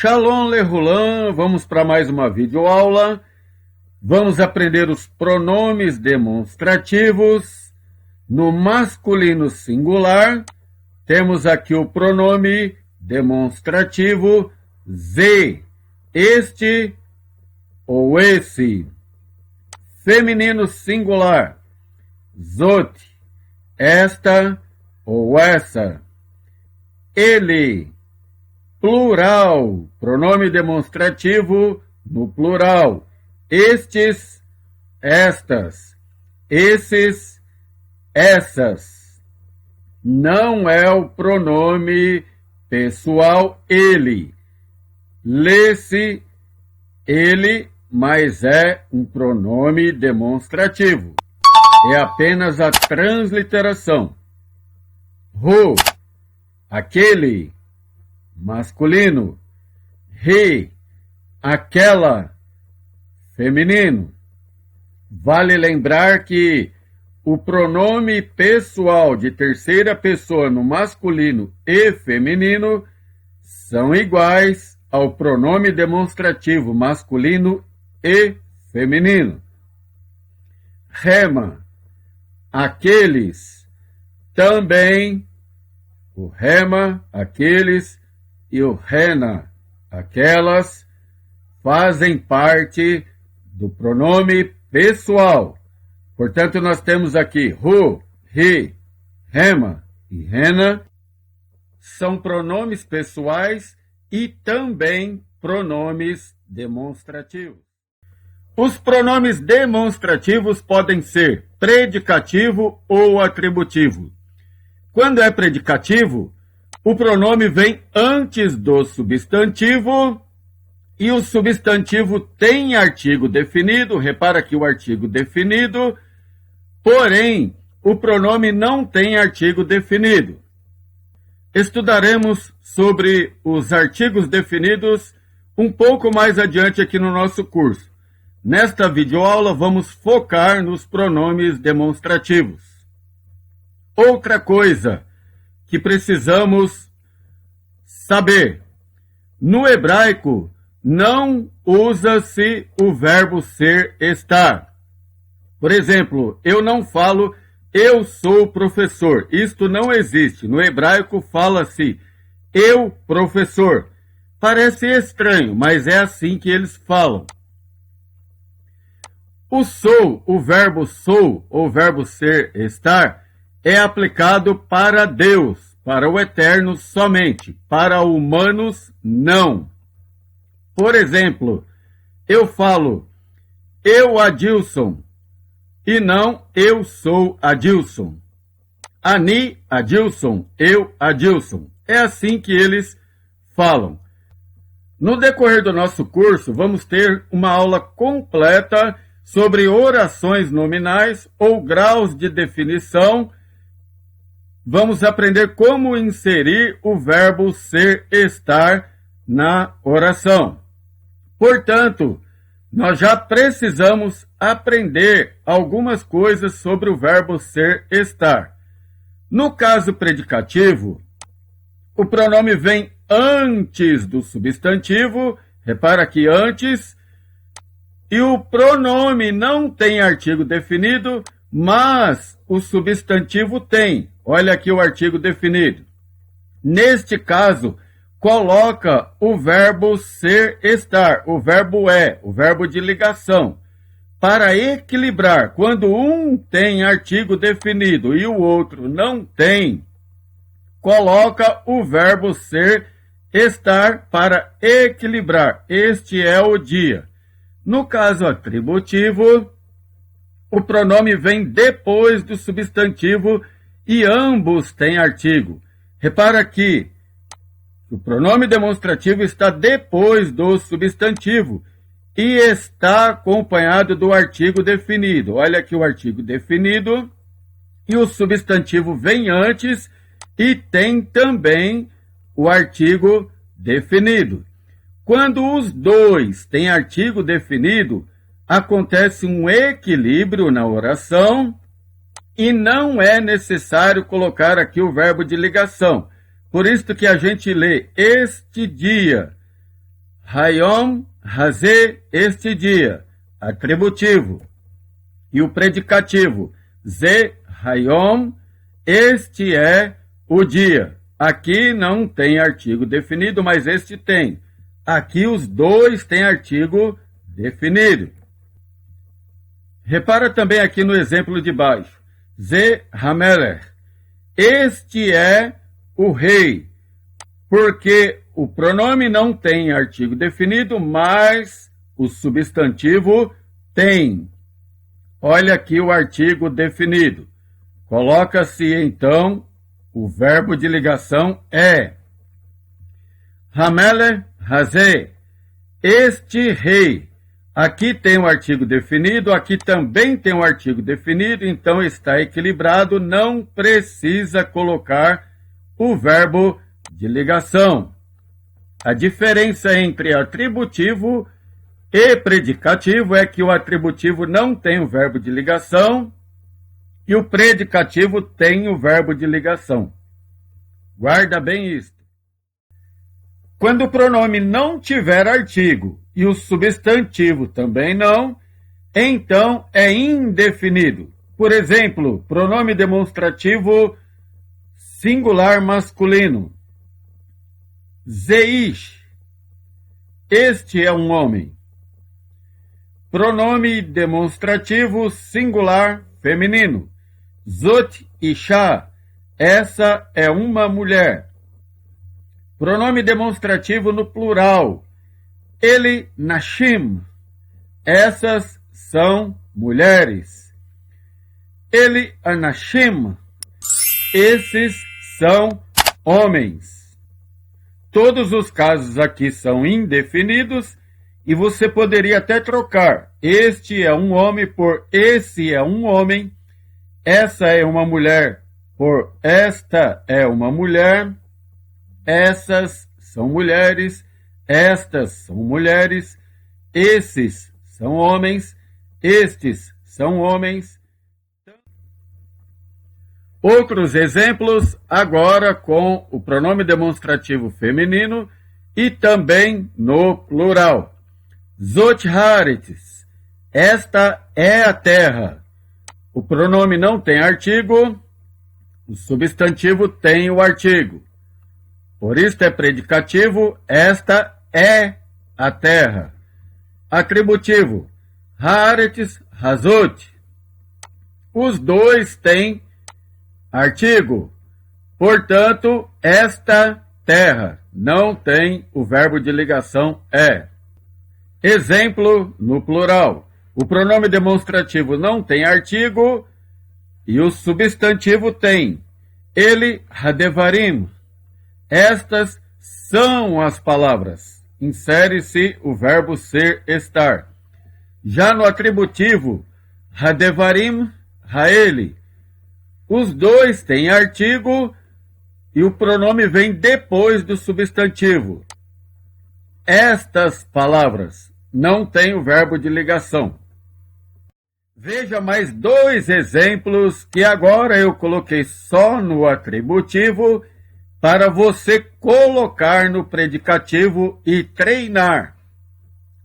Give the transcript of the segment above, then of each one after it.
Shalom Lehulam, vamos para mais uma videoaula. Vamos aprender os pronomes demonstrativos. No masculino singular, temos aqui o pronome demonstrativo ze, este ou esse. Feminino singular, zot, esta ou essa. Ele. Plural, pronome demonstrativo no plural. Estes, estas, esses, essas. Não é o pronome pessoal ele. Lê-se ele, mas é um pronome demonstrativo. É apenas a transliteração. Hu, aquele. Masculino, he, aquela, feminino. Vale lembrar que o pronome pessoal de terceira pessoa no masculino e feminino são iguais ao pronome demonstrativo masculino e feminino. Rema, aqueles, também, o rema, aqueles, e o rena, aquelas, fazem parte do pronome pessoal. Portanto, nós temos aqui hu, he, rema e rena, são pronomes pessoais e também pronomes demonstrativos. Os pronomes demonstrativos podem ser predicativo ou atributivo. Quando é predicativo, o pronome vem antes do substantivo e o substantivo tem artigo definido. Repara que o artigo definido, porém, o pronome não tem artigo definido. Estudaremos sobre os artigos definidos um pouco mais adiante aqui no nosso curso. Nesta videoaula, vamos focar nos pronomes demonstrativos. Outra coisa que precisamos saber. No hebraico, não usa-se o verbo ser, estar. Por exemplo, eu não falo, eu sou professor. Isto não existe. No hebraico, fala-se, eu, professor. Parece estranho, mas é assim que eles falam. O verbo sou, ou verbo ser, estar, é aplicado para Deus, para o eterno somente, para humanos não. Por exemplo, eu falo, eu Adilson, e não eu sou Adilson. Ani Adilson, eu Adilson. É assim que eles falam. No decorrer do nosso curso, vamos ter uma aula completa sobre orações nominais ou graus de definição. Vamos aprender como inserir o verbo ser, estar na oração. Portanto, nós já precisamos aprender algumas coisas sobre o verbo ser, estar. No caso predicativo, o pronome vem antes do substantivo, repara que antes, e o pronome não tem artigo definido, mas o substantivo tem. Olha aqui o artigo definido. Neste caso, coloca o verbo ser, estar, o verbo é, o verbo de ligação, para equilibrar. Quando um tem artigo definido e o outro não tem, coloca o verbo ser, estar para equilibrar. Este é o dia. No caso atributivo, o pronome vem depois do substantivo e ambos têm artigo. Repara que o pronome demonstrativo está depois do substantivo e está acompanhado do artigo definido. Olha aqui o artigo definido e o substantivo vem antes e tem também o artigo definido. Quando os dois têm artigo definido, acontece um equilíbrio na oração e não é necessário colocar aqui o verbo de ligação. Por isso que a gente lê este dia. Hayom Hazé, este dia, atributivo. E o predicativo, Ze Hayom, este é o dia. Aqui não tem artigo definido, mas este tem. Aqui os dois têm artigo definido. Repara também aqui no exemplo de baixo. Ze Hamelech. Este é o rei. Porque o pronome não tem artigo definido, mas o substantivo tem. Olha aqui o artigo definido. Coloca-se então o verbo de ligação é. Hamelech Hazé. Este rei. Aqui tem um artigo definido, aqui também tem um artigo definido, então está equilibrado, não precisa colocar o verbo de ligação. A diferença entre atributivo e predicativo é que o atributivo não tem o verbo de ligação e o predicativo tem o verbo de ligação. Guarda bem isto. Quando o pronome não tiver artigo e o substantivo também não, então é indefinido. Por exemplo, pronome demonstrativo singular masculino. Zeish. Este é um homem. Pronome demonstrativo singular feminino. Zot Isha. Essa é uma mulher. Pronome demonstrativo no plural. Ele Nashim. Essas são mulheres. Ele Anashim. Esses são homens. Todos os casos aqui são indefinidos e você poderia até trocar. Este é um homem por esse é um homem. Essa é uma mulher por esta é uma mulher. Essas são mulheres. Estas são mulheres. Esses são homens. Estes são homens. Outros exemplos agora com o pronome demonstrativo feminino e também no plural. Zot haaretz. Esta é a terra. O pronome não tem artigo, o substantivo tem o artigo. Por isso é predicativo, esta é a terra. Atributivo, haaretz hazot. Os dois têm artigo. Portanto, esta terra não tem o verbo de ligação é. Exemplo no plural. O pronome demonstrativo não tem artigo e o substantivo tem. Ele hadevarim. Estas são as palavras. Insere-se o verbo ser, estar. Já no atributivo, hadevarim, haele. Os dois têm artigo e o pronome vem depois do substantivo. Estas palavras não têm o verbo de ligação. Veja mais dois exemplos que agora eu coloquei só no atributivo para você colocar no predicativo e treinar.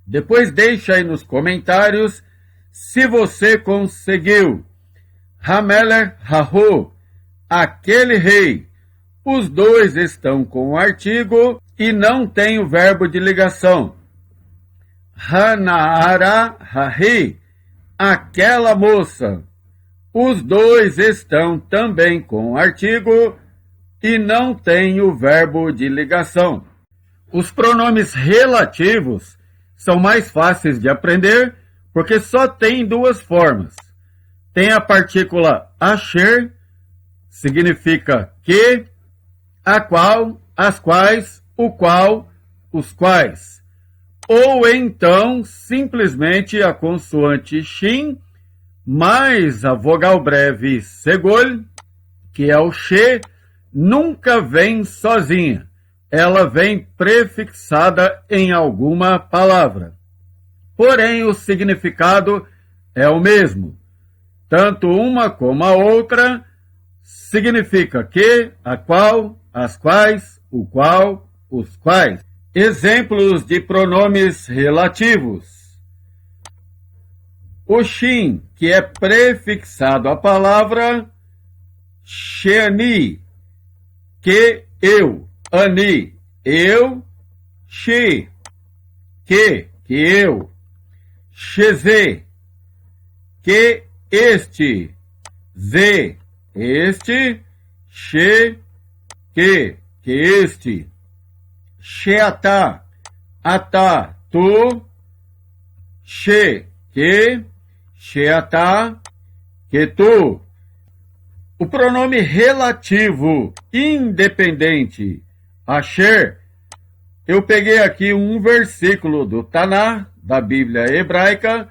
Depois deixa aí nos comentários se você conseguiu. Hamelech Hahu, aquele rei. Os dois estão com o artigo e não tem o verbo de ligação. Hanaara Hahi, aquela moça. Os dois estão também com o artigo e não tem o verbo de ligação. Os pronomes relativos são mais fáceis de aprender porque só tem duas formas. Tem a partícula asher, significa que, a qual, as quais, o qual, os quais. Ou então, simplesmente a consoante shin, mais a vogal breve segol, que é o she, nunca vem sozinha. Ela vem prefixada em alguma palavra. Porém, o significado é o mesmo. Tanto uma como a outra significa que, a qual, as quais, o qual, os quais. Exemplos de pronomes relativos. O shin, que é prefixado à palavra sheani, que eu, ani, eu, she, que eu, sheze, que este, ze, este, she, que este, sheata, ata, tu, she, que, sheata, que tu. O pronome relativo independente, asher, eu peguei aqui um versículo do Taná, da Bíblia hebraica,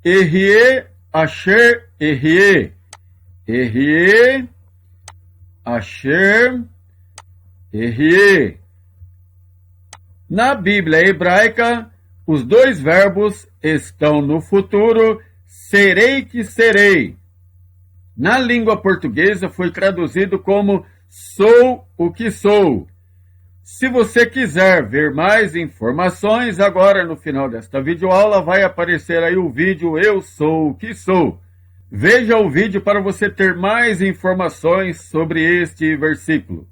Erie, asher, erie, erie, asher, erie. Na Bíblia hebraica, os dois verbos estão no futuro, serei que serei. Na língua portuguesa foi traduzido como sou o que sou. Se você quiser ver mais informações, agora no final desta videoaula vai aparecer aí o vídeo Eu Sou o que Sou. Veja o vídeo para você ter mais informações sobre este versículo.